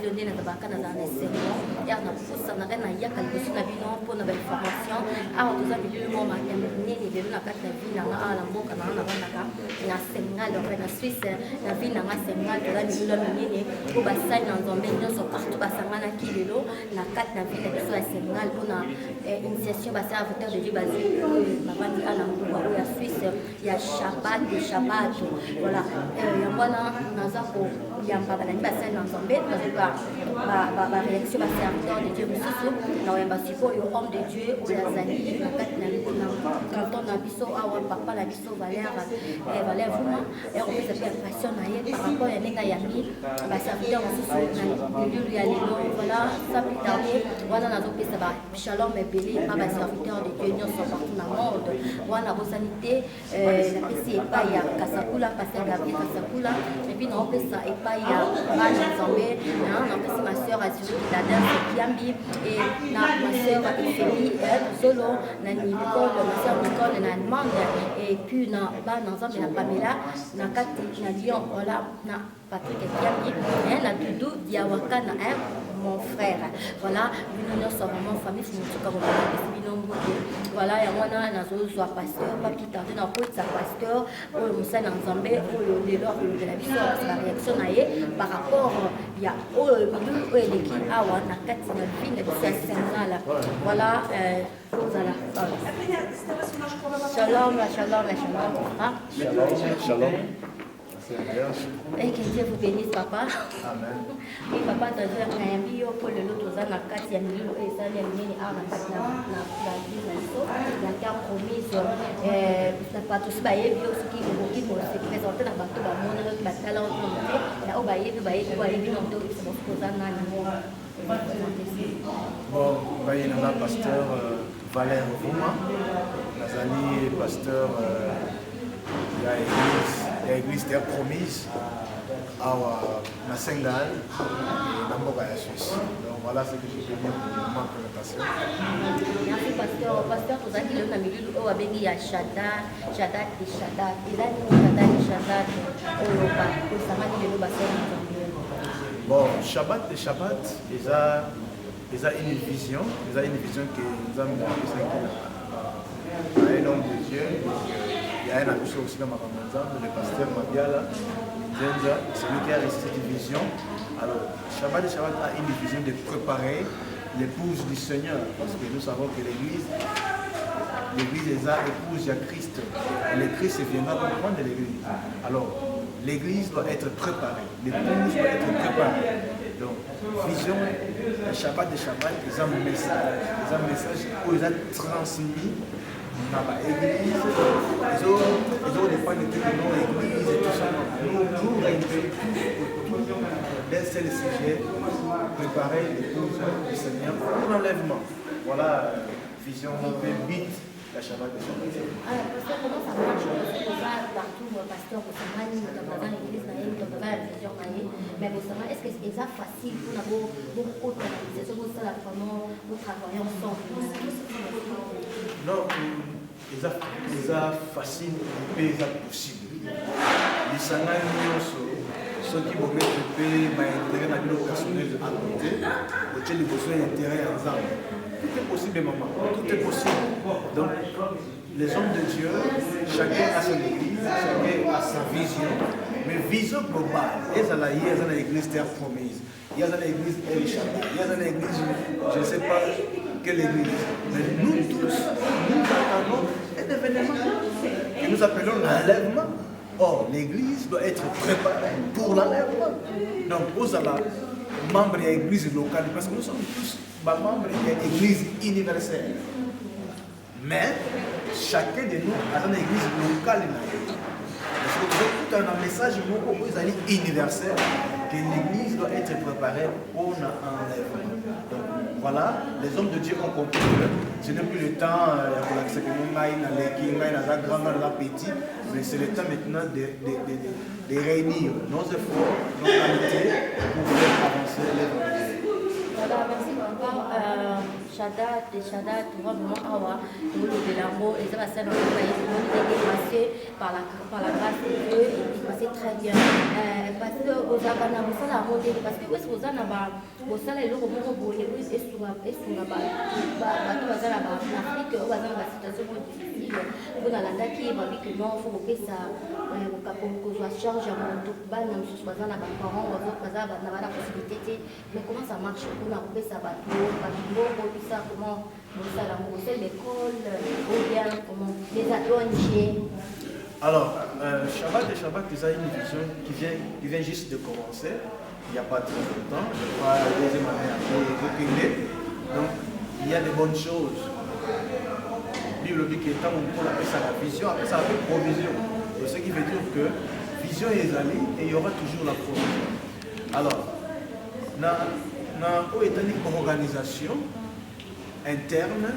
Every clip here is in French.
lelo nde nazalaka nazala na esengo ya na pusana na yaka liboso na bino mpona bainformation awa toza milulu mo makambo minene lelo na kati na vi nanga awa na mboka nanga navandaka na Sénégal na Suisse na vi nanga Sénégal toza milulu ya minene po basali na nzambe nyonso partout basanganaki lelo na kati na vi na biso ya Sénégal mpona initiation baserviteur de Dieu basé bavandi ala mbuba oyo ya Suisse ya Shabbat de Shabbat voilà yango wana naza koyamba balandi basali na nzambe nazoka baréaction baserviteur de Dieu mosusu na oyamba sikoyo homme de Dieu oyo azali na kati na canton na biso awa papa na biso Valère Vuma opesa mpe impression na ye par rapport ya ndenge ayambi baserviteur mosusu na lulu ya lelo voilà sans plus tarder wana nazopesa bashalom ebele pa baserviteur de Dieu nyonso partout na monde wana bosani te napesi epai ya Kasakula paster Gabriel Kasakula epuis naopesa epai ya bana nzambe napesi ma sœur Azulu Dada Kiambi et na ma sœur Efeli Zolo na Nicole ma sœur Nicole na Allemande et puis na bana nzambe na Pamela na kati na Lyon voilà na Patrick Kiambi na Doudou Diawaka na mon frère voilà bino nyonso vraiment famille fumutuka kopesa bino mbote voilà yango wana nazozwa pasteur pas plus tarde na koyetisa pasteur oyo mosali na nzambe oyo lelo akolobela biso apesa baréaction na ye par rapport ya oyo milulu oyo eleki awa na kati na vi na biso ya Sénégal voilà ozala shalom shalom shalom Shalom. Et que Dieu vous bénisse, papa. Amen. Oui, papa, tu as dit que pour le lot, tu as dit que tu as dit que tu as dit que tu as dit que tu as promise. Tu pas tous baillé, puis aussi qui se présenter dans le bateau, qui va talent, là où baillé, c'est bon, Bon, baillé dans le pasteur Valère Vuma, Nazali, pasteur de l'église Terre Promise à Sénégal et dans la Suisse. Donc voilà ce que je peux dire pour ma présentation. Merci pasteur vous avez dit le milieu où avec il y a Shadat et Shadat. Il a dit Shadat pour ça m'a dit le bassin. Bon, Shabbat et Shabbat, ils ont une vision que nous avons un homme de Dieu. Il y a un ami aussi dans ma maison, le pasteur Mabiala, c'est lui qui a reçu cette vision. Alors, Shabbat et Shabbat a une vision de préparer l'épouse du Seigneur, parce que nous savons que l'église est à épouse à Christ, et le Christ viendra pour prendre l'église. Alors, l'église doit être préparée, l'épouse doit être préparée. Donc, vision, Shabbat et Shabbat, ils ont un message où ils ont transmis dans l'église, ils ont dépendu de l'église et tout ça. Nous réunissons d'un seul sujet, préparer l'épouse du Seigneur pour l'enlèvement. Voilà, vision but la Shabbat et Shabbat. Alors, pasteur, comment ça marche? On va partout, pasteur, au Samani, dans l'église, dans la vision, mais est-ce que c'est facile pour nous beaucoup d'organiser ça, vraiment, nous travaillons ensemble? Non, c'est facile, mais c'est possible. Les Samani, ceux qui vont mettre le pays, intérêt dans le personnel à côté, au tien de besoin d'intérêt ensemble. Tout est possible, maman. Tout est possible. Donc, les hommes de Dieu, chacun a son église, chacun a sa vision. Mais vision globale, il y a l'église Terre Promise, il y a l'église El Shaddai, il y a l'église, je ne sais pas quelle église. Mais nous tous, nous attendons un événement que nous appelons l'enlèvement. Or, l'église doit être préparée pour l'enlèvement. Donc, vous allez membres de l'église locale, parce que nous sommes tous membres de l'église universelle. Mais chacun de nous a une église locale. Parce que tout un message universel que l'église doit être préparée pour l'enlèvement. Donc voilà, les hommes de Dieu ont compris que ce n'est plus le temps pour l'accepter la grande, la petite, mais c'est le temps maintenant de réunir nos efforts, nos qualités pour faire avancer l'évangile. Voilà, merci papa. Shadat, tu vois vraiment Awa, de l'amour, et ça va s'être passé par la grâce de Dieu, et puis passé très bien. Parce que aux Abana, vous savez, parce que vous avez vous savez, le moment où vous avez sur la base, l'Afrique, vous avez la situation difficile, vous avez la date qui va dire que non, il faut que ça, vous charge à mon tout bas, nous sommes dans la parents, vous avez la possibilité, mais comment ça marche? Vous avez ça, comment c'est l'école, ou bien comment les ONG. Alors, Shabbat et Shabbat, c'est une vision qui vient juste de commencer. Il n'y a pas très longtemps. Je crois la deuxième année après. Donc, il y a des bonnes choses. Le but est on appelle ça la vision, après ça appelle provision. Et ce qui veut dire que vision est allée et il y aura toujours la provision. Alors, dans une organisation interne,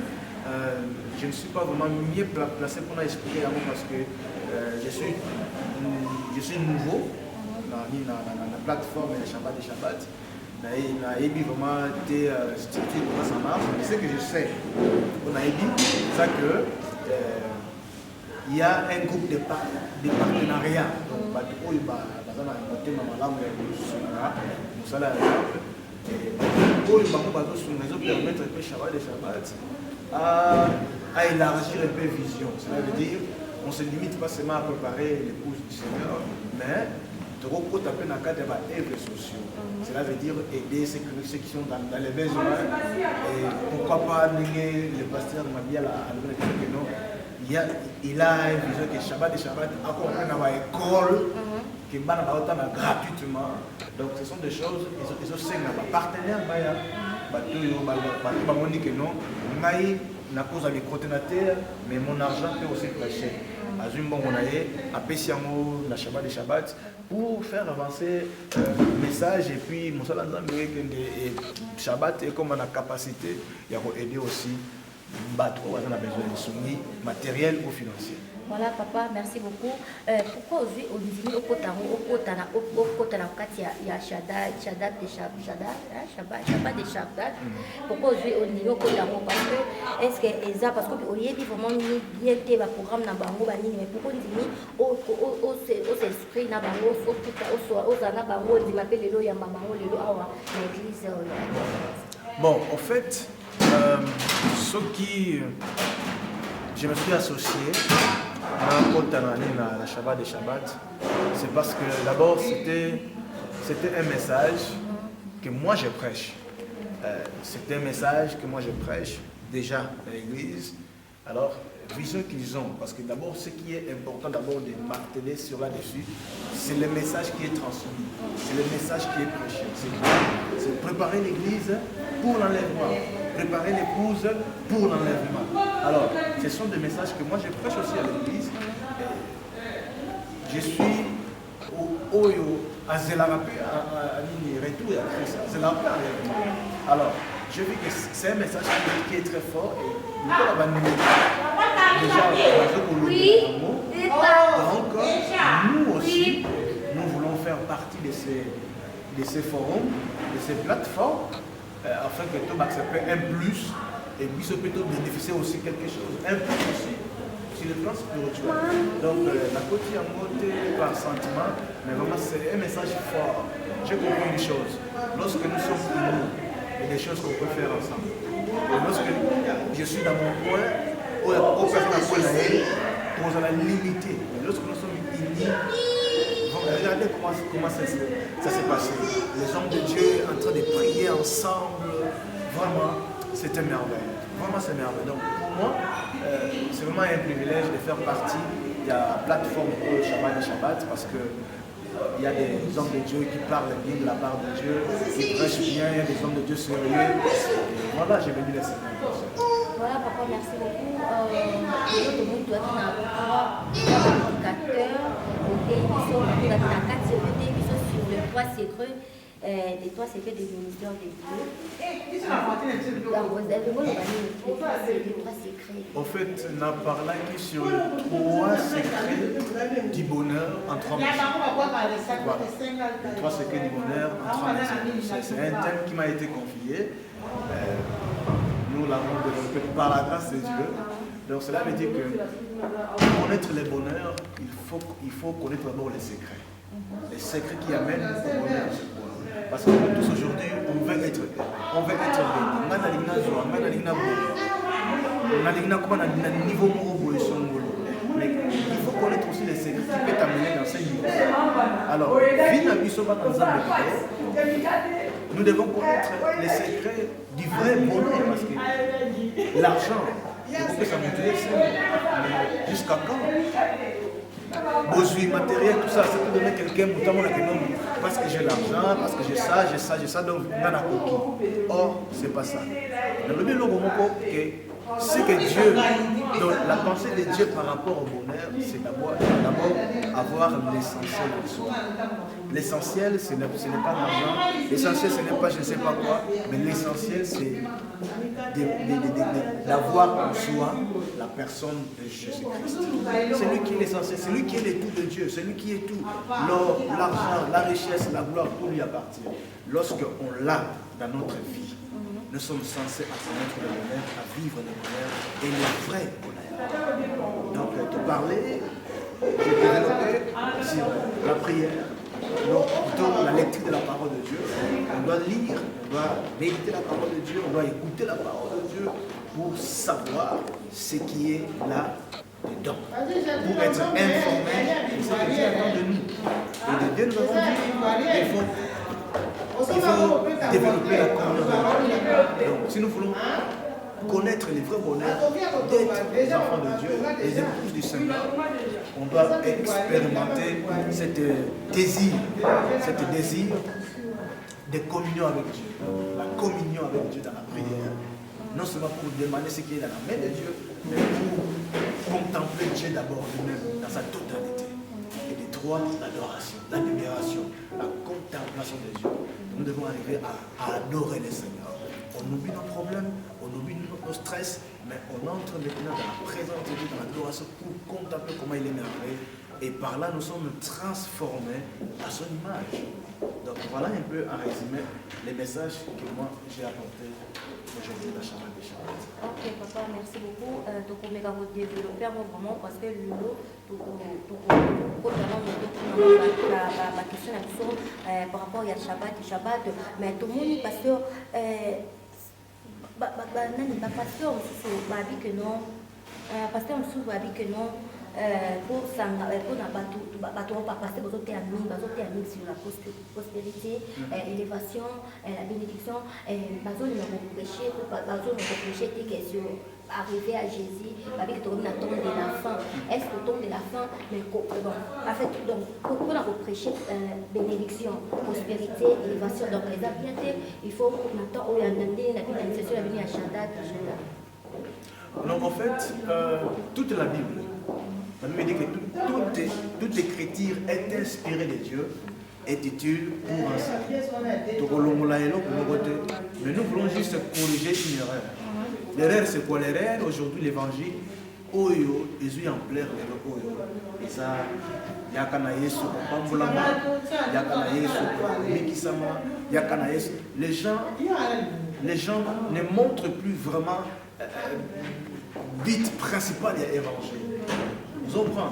je ne suis pas vraiment mieux placé pour expliquer à moi parce que je suis nouveau dans la plateforme de Shabbat et Shabbat. Je n'ai vraiment des structures comment ça marche. Mais ce que je sais, on a dit, c'est que il y a un groupe de partenariats. Donc, permettre que Shabbat et Shabbat à élargir un peu vision. Cela veut dire on ne se limite pas seulement à préparer l'épouse du Seigneur, mais de taper dans le cadre des sociaux. Cela veut dire aider ceux qui sont dans les besoins. Et pourquoi pas néger le pasteur de Mabia à il a une vision que Shabbat et Shabbat accompagnent dans l'école, qui est gratuitement. Donc ce sont des choses, ils sont partenaires. Mais mon argent peut aussi clasher. À Shabbat et Shabbat pour faire avancer le message et puis Shabbat est comme la capacité d'aider aussi on a besoin de soumis matériel ou financier. Voilà papa, merci beaucoup. Pourquoi aujourd'hui on dit au Shabbat des Shabbat. Pourquoi aujourd'hui on dit au Kotaro parce que est-ce que ça parce que on y est vraiment bien le programme na bango banini mais pourquoi on dit au s'esprit na bango faut tout au na bango dit m'appelle le ya bango le awa l'église. Bon, en fait ce qui je me suis associé à la Shabbat des Shabbat, c'est parce que d'abord c'était un message que moi je prêche. C'était un message que moi je prêche déjà à l'église. Alors, vision qu'ils ont, parce que d'abord ce qui est important d'abord de marteler sur là-dessus, c'est le message qui est transmis, c'est le message qui est prêché. C'est préparer l'église pour l'enlèvement, préparer l'épouse pour l'enlèvement. Alors, ce sont des messages que moi je prêche aussi à l'église. Je suis à Zelarapé, à retour à Christ, Zelarapé à l'enlèvement. Alors, je vis que c'est un message qui est très fort et nous avons donc, nous aussi, nous voulons faire partie de ces forums, de ces plateformes, afin que tout accepte un plus et puis ce peut bénéficier aussi quelque chose, un plus aussi sur le plan spirituel. Donc, la côté en mode par sentiment, mais vraiment c'est un message fort. J'ai compris une chose, lorsque nous sommes unis, il y a des choses qu'on peut faire ensemble. Et lorsque je suis dans mon coin, on a la limité. Mais lorsque nous sommes unis, regardez comment ça s'est passé. Les hommes de Dieu en train de prier ensemble, vraiment, c'était merveilleux. Vraiment, c'est merveilleux. Donc, pour moi, c'est vraiment un privilège de faire partie de la plateforme Shabbat et Shabbat parce que il y a des hommes de Dieu qui parlent bien de la part de Dieu, qui prêchent bien, il y a des hommes de Dieu sérieux. Et voilà, j'ai venu laisser. Voilà, papa, merci beaucoup. Tout le monde doit être un éducateur, sur le poids secret. Les trois secrets des ministères de Dieu. En fait, on a parlé sur les trois secrets du bonheur en 3 minutes. Voilà. Les 3 secrets du bonheur en 3 minutes. C'est un thème qui m'a été confié. nous l'avons développé par la grâce de Dieu. Donc cela veut dire que pour connaître les bonheurs, il faut connaître d'abord les secrets. Les secrets qui amènent au bonheur. Parce que nous tous aujourd'hui, on veut être bien. On veut être bien. On a niveau mais il faut connaître aussi les secrets qui peuvent t'amener dans ces niveaux. Alors, nous devons connaître les secrets du vrai bonheur parce que l'argent, il faut que ça nous dure jusqu'à quand? Besoin matériel, tout ça, c'est pour donner quelqu'un parce que j'ai l'argent, parce que j'ai ça, donc on a la coquille. Or, c'est pas ça. Dans le milieu c'est que Dieu, donc la pensée de Dieu par rapport au bonheur, c'est d'abord avoir l'essentiel de soi. L'essentiel, ce n'est pas l'argent, l'essentiel, ce n'est pas je ne sais pas quoi, mais l'essentiel, c'est d'avoir en soi la personne de Jésus-Christ. C'est lui qui est l'essentiel, c'est lui qui est le tout de Dieu, c'est lui qui est tout. L'or, l'argent, la richesse, la gloire, tout lui appartient. Lorsqu'on l'a dans notre vie, nous sommes censés connaître le bonheur, à vivre le bonheur et le vrai bonheur. Donc, te parler, j'ai développé sur la prière, donc plutôt la lecture de la parole de Dieu. On doit lire, on doit méditer la parole de Dieu, on doit écouter la parole de Dieu pour savoir ce qui est là dedans. Pour être informé de ce que Dieu attend de nous. Et de Dieu nous avons dit, il faut développer la communion. Donc, si nous voulons connaître les vrais bonheurs d'être les enfants de Dieu, les épouses du Seigneur, on doit expérimenter cette désir de communion avec Dieu. La communion avec Dieu dans la prière. Non seulement pour demander ce qui est dans la main de Dieu, mais pour contempler Dieu d'abord lui-même dans sa totalité. Et des trois, l'adoration, l'admiration, la contemplation de Dieu. Nous devons arriver à adorer le Seigneur. On oublie nos problèmes, on oublie nos stress, mais on entre maintenant dans la présence de Dieu, dans l'adoration pour contempler comment il est merveilleux. Et par là, nous sommes transformés à son image. Donc voilà un peu en résumé les messages que moi j'ai apportés aujourd'hui dans la chambre des Shabbat. Ok, papa, merci beaucoup. Donc, on va développer vraiment parce que le lot, la question par rapport à Shabbat, mais tout le monde, parce que pasteur, que non, pasteur, que non. Pour passer sur la prospérité, l'élévation, la bénédiction, arriver à Jésus, avec le temps de la fin. Est-ce que le temps de la fin, mais en fait, donc, pour prêcher bénédiction, prospérité, élévation, donc les habiletés, il faut maintenant, il y a une session à venir à Shabbat. Donc en fait, toute la Bible, la Bible dit que toute écriture est inspirée de Dieu est utile pour enseigner. Mais nous voulons juste corriger une erreur. L'erreur, c'est quoi l'erreur? Aujourd'hui, l'évangile, Oyo, Jésus est en plein Oyo. Et ça, Yakana Yesu, Pambulama, Yakana Yesu, Mikisama, Yakana Yesu. Les gens ne montrent plus vraiment but principal de l'évangile. Vous comprenez?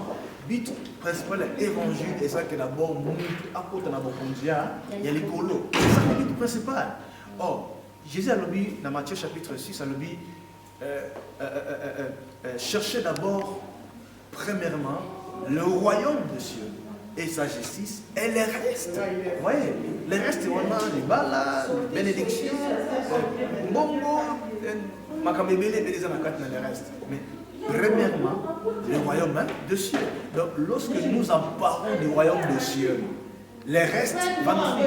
But principal de l'évangile est ça que d'abord nous, à côté de la Bokondia, il y a les colos. C'est ça le but principal. Or, Jésus a dit dans Matthieu chapitre 6, a dit cherchez d'abord, premièrement, le royaume de Dieu et sa justice, et les restes. Vous voyez, les restes, on a les balas, les bénédictions, bongo, macabébélé, les restes. Mais premièrement, le royaume de Dieu. Donc, lorsque nous en parlons du royaume de Dieu, les restes vont nous.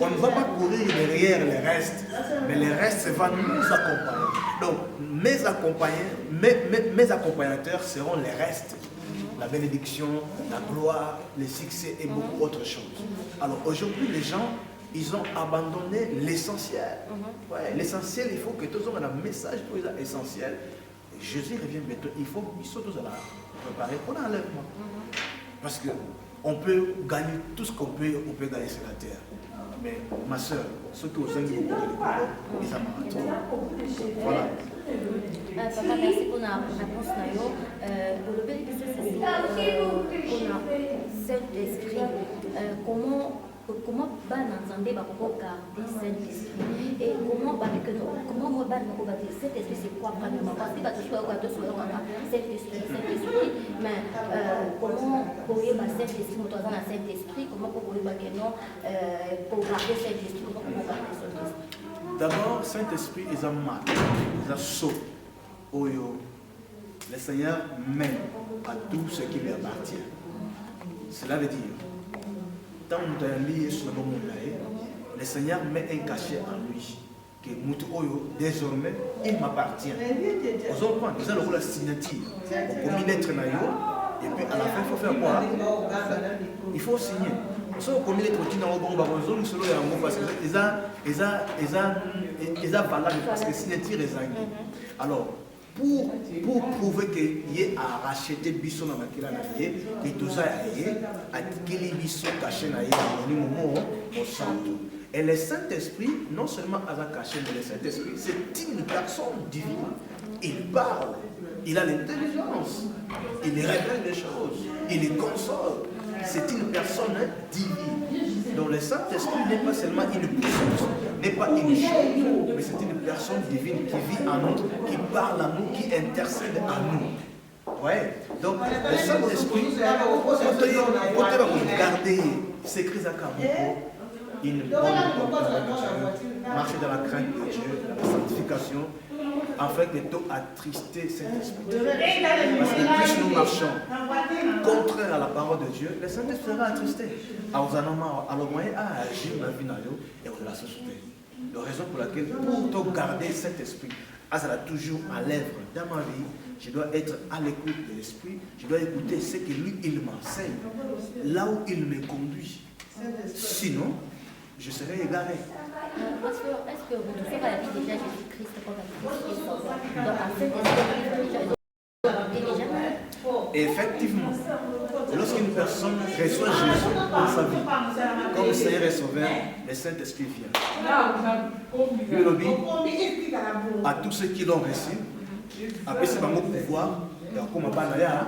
On ne va pas courir derrière les restes, mais les restes vont nous accompagner. Donc, mes accompagnateurs seront les restes. La bénédiction, la gloire, le succès et beaucoup d'autres choses. Alors aujourd'hui, les gens, ils ont abandonné l'essentiel. Ouais, l'essentiel, il faut que tous on ait un message pour les essentiels. Jésus revient bientôt. Il faut qu'ils soient tous là, préparés pour l'enlèvement. Parce qu'on peut gagner tout ce qu'on peut gagner sur la terre. Mais ma soeur, ceux qui ont beaucoup de l'école, ils ont voilà. Papa, merci pour la réponse. Pour le bénéfice, on a Saint-Esprit. Comment Saint-Esprit et comment moi Saint-Esprit c'est quoi parce que Saint-Esprit mais comment pour Saint-Esprit nous dans Saint-Esprit comment pour garder Saint-Esprit comment garder Saint-Esprit. D'abord, Saint-Esprit, ils ont marqué, ils ont sauté. Le Seigneur mène à tout ce qui lui appartient. Cela veut dire, tant que nous sommes le Seigneur met un cachet en lui. Que désormais, il m'appartient. Nous allons la signature. Pour m'y être et puis à la fin, il faut faire quoi? Il faut signer. Si on commet les trottines dans le bon baron, nous sommes parce qu'ils ont valable parce que signature est zangui. Alors, pour prouver qu'il y a à racheter Bisson dans la naïe, que tout ça a qu'il y a Bisson caché dans le moment au centre. Et le Saint-Esprit, non seulement a caché, mais le Saint-Esprit, c'est une personne divine. Il parle, il a l'intelligence, il révèle des choses, il les console. C'est une personne divine. Donc le Saint-Esprit n'est pas seulement une puissance, n'est pas une chose, mais c'est une personne divine qui vit en nous, qui parle à nous, qui intercède à nous. Ouais. Donc le Saint-Esprit, quand on va garder ces crises à Kabuko, une bonne marcher dans la crainte de Dieu, la sanctification, afin que tout attristé Saint-Esprit. Parce que plus nous marchons contraire à la parole de Dieu, le Saint-Esprit sera attristé. Alors, le moyen à agir dans la vie et de la société. La raison pour laquelle, pour garder cet esprit, ça a toujours à l'œuvre dans ma vie, je dois être à l'écoute de l'esprit, je dois écouter ce que lui, il m'enseigne, là où il me conduit. Sinon, je serai égaré. Est-ce que vous touchez à la vie déjà Jésus-Christ comme Christ est sauveur? Donc, à cet esprit, déjà. Effectivement, lorsqu'une personne reçoit Jésus dans sa vie, comme Seigneur et Sauveur, le Saint-Esprit vient. Le lobby, à tous ceux qui l'ont reçu, après c'est pas mon pouvoir, et encore ma banaya,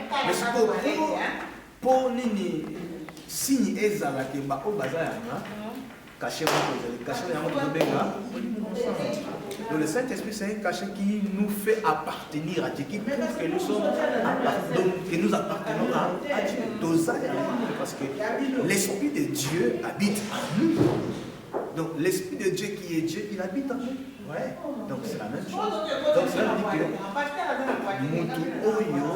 mais c'est pour nini signe ezala ke ba o bazayana caché donc le Saint-Esprit c'est un cachet qui nous fait appartenir à Dieu, qui prouve que nous sommes que nous appartenons à Dieu. Parce que l'Esprit de Dieu habite en nous. Donc l'Esprit de Dieu qui est Dieu, il habite en nous. Ouais. Donc c'est la même chose. Donc cela veut dire que Moutou Oyo,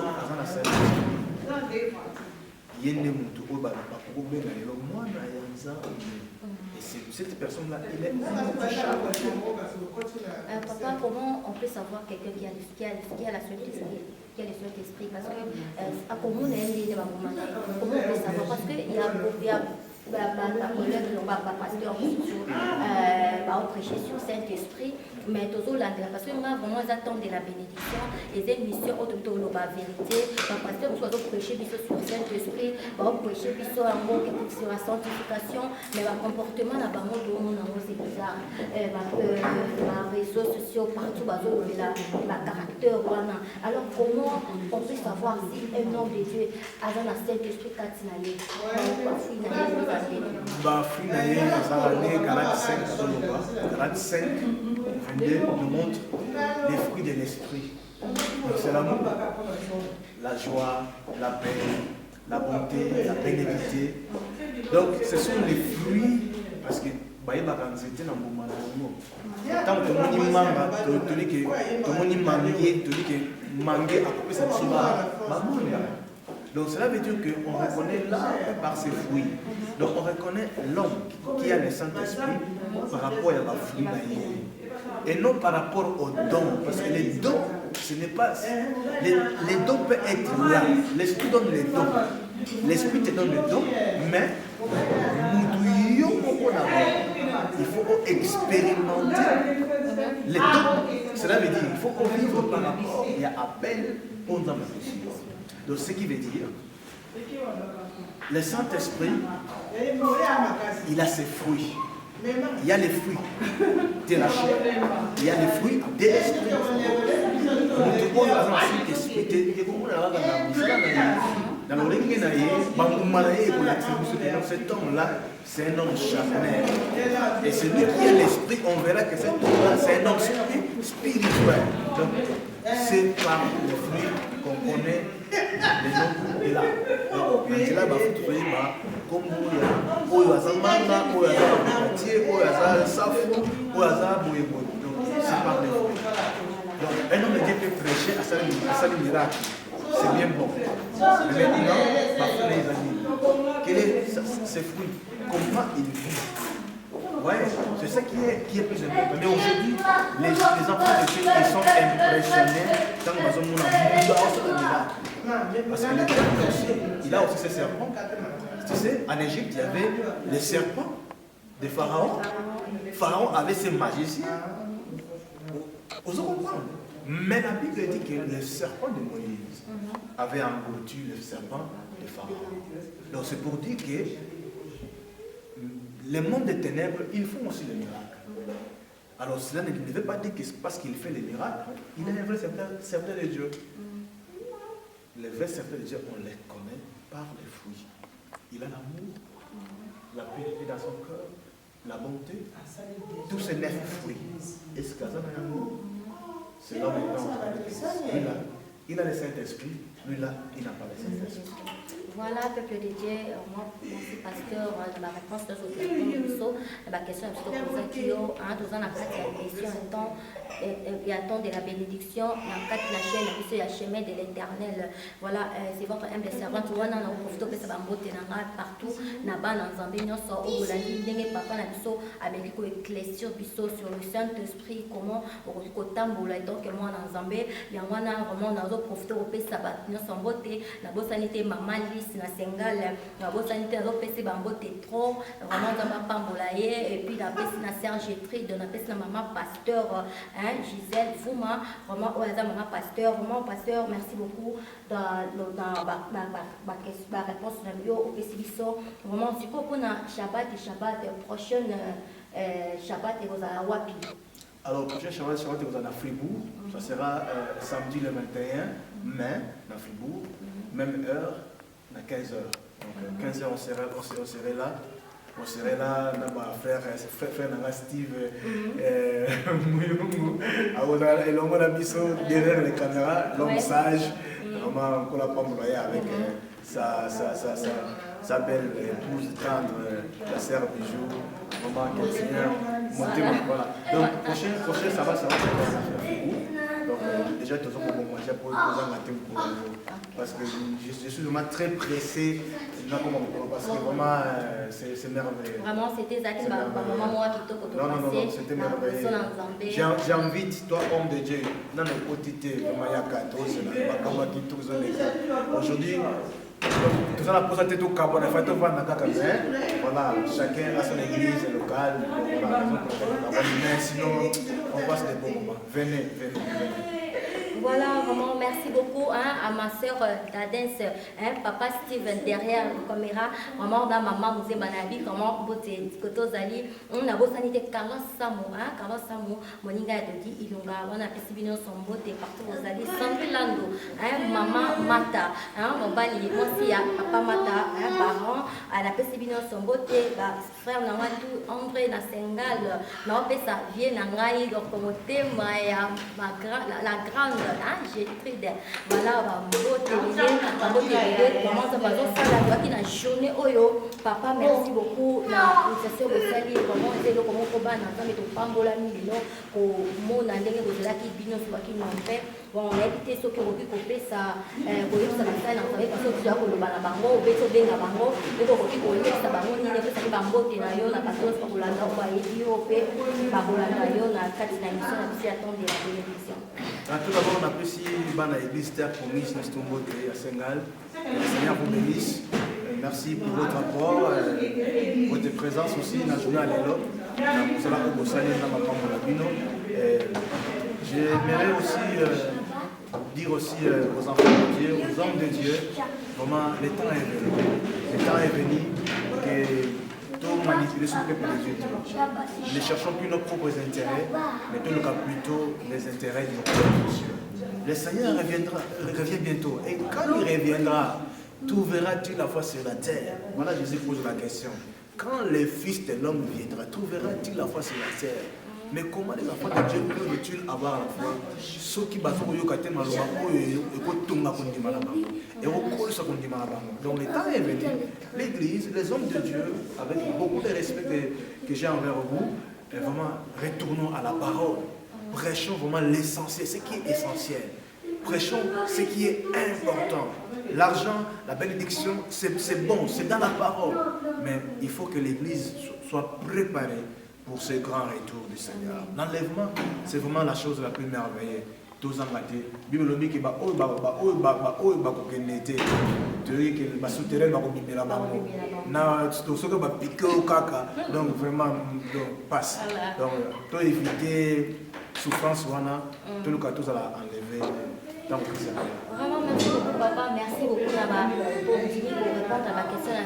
et cette personne-là, il est intouchable. Papa, comment on peut savoir quelqu'un qui a la Saint-Esprit, qui a le Saint-Esprit? Parce que comment on peut savoir? Parce qu'il y a prêcher sur Saint-Esprit, mais toujours parce que nous avons vraiment attendre de la bénédiction et des missions autour de la vérité. Parce que nous avons prêché sur Saint-Esprit, prêcher sur la sanctification, mais le comportement là-bas, c'est bizarre. Les réseaux sociaux, partout, la caractère. Alors, comment on peut savoir si un homme de Dieu a dans la Saint-Esprit Katinale? Galates 5, 22 nous montre les fruits de l'esprit. C'est l'amour, la joie, la paix, la bonté, la bénédiction. Donc ce sont les fruits, parce que tant que tout le monde manga, tout le monde mangue à couper cette chose. Donc cela veut dire qu'on reconnaît l'arbre par ses fruits. Donc on reconnaît l'homme qui a le Saint-Esprit par rapport à la fruit et non par rapport aux dons. Parce que les dons, ce n'est pas... Les dons peuvent être là. L'Esprit donne les dons. L'Esprit te donne les dons, mais il faut expérimenter les dons. Cela veut dire qu'il faut qu'on vive par rapport et à appel aux hommes. Donc ce qui veut dire, le Saint-Esprit il a ses fruits. Il y a les fruits de la chair, il y a les fruits de l'esprit. Cet homme-là, c'est un homme charnel. Et celui qui a l'esprit, on verra que cet homme-là, c'est un homme spirituel. Donc, c'est par les fruits qu'on connaît les gens de là. Donc, là, comme oyo aza manga, oyo aza moitié, oyo aza safu, oyo aza boyeboy. Donc, c'est par les fruits. Donc, un homme de Dieu peut prêcher à sa miracle. C'est bien bon. Mais maintenant, parfois les amis, quels sont ses fruits? Comment il vit? Ouais, c'est ça qui est plus important. Mais aujourd'hui, les enfants de Dieu, ils sont impressionnés quand ils ont un miracle. Parce que le diable aussi, il a aussi ses serpents. Tu sais, en Égypte, il y avait les serpents de Pharaon. Pharaon avait ses magiciens. Vous comprenez? Mais la Bible dit que le serpent de Moïse avait englouti le serpent de Pharaon. Donc c'est pour dire que les mondes des ténèbres, ils font aussi les miracles. Alors cela ne veut pas dire que parce qu'il fait les miracles, il est un vrai serviteur de Dieu. Les vrais serviteurs de Dieu, on les connaît par les fruits. Il a l'amour, la pureté dans son cœur, la bonté, tous ces 9 fruits. Est-ce qu'il a un amour? C'est là maintenant. Il a le Saint-Esprit, lui là, il n'a pas le Saint-Esprit. Voilà, peuple de Dieu, moi, je pasteur, ma réponse de la question est plutôt pour ça qui ont la question il y a tant de la bénédiction, la chaîne, il y a chemin de l'éternel. Voilà, c'est votre humble servante. On a profité de ça partout, dans Zambie, nous sommes au Bolandi, papa, avec l'éclaircir sur le Saint-Esprit, comment on peut donc moi dans Zambie, il y a vraiment profité de ça, nous sommes beauté, la bonne sanité, maman, na Sengal, la bonne sanité, la PC Bambote trop, vraiment dans ma pambolaye, et puis la PC na Serge-Trie, de la PC na maman pasteur, Gisèle, Fouma, vraiment, maman pasteur, vraiment pasteur, merci beaucoup dans ma réponse na bio au PC vraiment, c'est pour Shabbat et Shabbat prochaine Shabbat et vous à Wapi. Alors, prochain Shabbat, vous êtes à Fribourg, ça sera samedi le 21 mai, à Fribourg, même heure. À 15h. Donc, 15h, on serait là. On serait là, frère Steve, et l'homme derrière les caméras, l'homme sage, vraiment, on l'a pas employé avec sa belle épouse tendre, la sœur Bijou, vraiment, quelqu'un, voilà. Donc, prochain, ça va faire donc, déjà, tout le monde manger pour parce que je suis vraiment très pressé. Parce que vraiment, c'est merveilleux. Vraiment, c'était ça qui m'a maman qui t'a non, c'était merveilleux. J'invite toi, homme de Dieu, dans le quotidien, vraiment, il y a 14, aujourd'hui, tout ça, la pose à tête au Cap, on a fait voilà, chacun a son église locale. Voilà, mais sinon, on passe des bons moments. Venez. Voilà, vraiment, merci beaucoup à ma soeur Dadens, papa Steven derrière la caméra, maman, maman, Mousé Manabi, comment vous êtes Zali, on a beau sanité Carlos Samo, Moninga et Dodi, Ilunga, on a Pessibino son beauté partout aux Zali, Sandrilando, maman Mata, mon bali, aussi à papa Mata, parent, à la Pessibino son beauté, frère Namatu, André Nasengal, non, ça vient Nangaï, donc comme thème, la grande. J'ai pris des voilà, comment ça va donc la journée oyo papa merci beaucoup la sœur Bosali vraiment c'est le comment on va n'entendre ton pambola milo pour mon andenge de la qui bino soit qui m'en fait bon on a évité ce que vous coupé ça pour ça ça n'a pas parce que tu as le bana bango au beto benga bango et donc on dit ça bango ni ne peut ça bango na yo na patos pour la ndako ya yo pe babola na yo na kati na mission na mission attendre la bénédiction. Tout d'abord, on apprécie l'église Terre Promise à Sengal. Le Seigneur vous bénisse. Merci pour votre apport, votre présence aussi dans le journal Lélo. J'aimerais aussi dire aussi aux enfants de Dieu, aux hommes de Dieu, vraiment le temps est venu. Le temps est venu que tout manipuler ce peuple de Dieu. Ne cherchons plus nos propres intérêts, mais tout le cas plutôt les intérêts de nos propres Dieu. Le Seigneur revient bientôt. Et quand il reviendra, trouveras-tu la foi sur la terre? Voilà, Jésus pose la question. Quand le Fils de l'homme viendra, trouveras-tu la foi sur la terre? Mais comment les enfants de Dieu peuvent-ils avoir la foi? Ceux qui battent au Yokaté Maloma, donc le temps est venu. L'Église, les hommes de Dieu, avec beaucoup de respect que j'ai envers vous, vraiment retournons à la parole. Prêchons vraiment l'essentiel, ce qui est essentiel. Prêchons ce qui est important. L'argent, la bénédiction, c'est bon, c'est dans la parole. Mais il faut que l'Église soit préparée pour ce grand retour du Seigneur. L'enlèvement, c'est vraiment la chose la plus merveilleuse. Tous en maté. Bible dit que donc vraiment passe. Donc pour éviter souffrance tout le cas tous à enlever. Vraiment merci beaucoup papa, merci beaucoup pour répondre à ma question.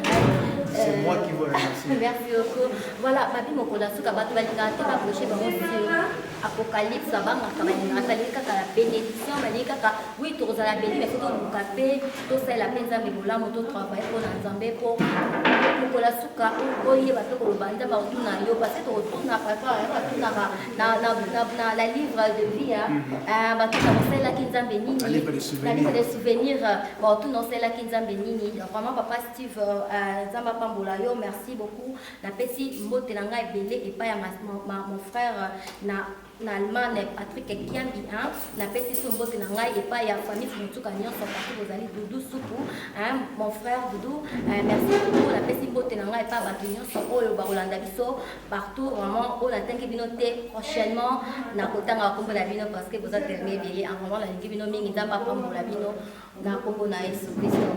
C'est moi qui vous remercie. Merci beaucoup. Voilà, Babi Mokola Souka Bato Balika, Teba sur Apocalypse, la bénédiction, oui, tu as la bénédiction, tu as la peine de tu travailles pour l'ensemble, pour Mokola Souka, pour y avoir le banda, parce que tu retournes dans la livre de vie, la livre de souvenirs, tout dans la Kinzam Benini. Vraiment, papa Steve, Zamba Pambolayo, merci beaucoup. La petite Motelanga est belé et pas mon frère na Allemagne, Patrick Kiambi, la petite Motelanga et pas ya famille Moutou Kanyon, sont partis vous allez Doudou Soupou, mon frère Doudou, merci beaucoup. La petite Motelanga et pas Batunion, sont au Barolanda Bisso, partout, vraiment, on attend que binoté prochainement, na Kotanga Kombo la Bino parce que vous êtes terminé, en moment, la Bino Mingi Zamba Pambola Bino, na Kombo na Yesu Christo.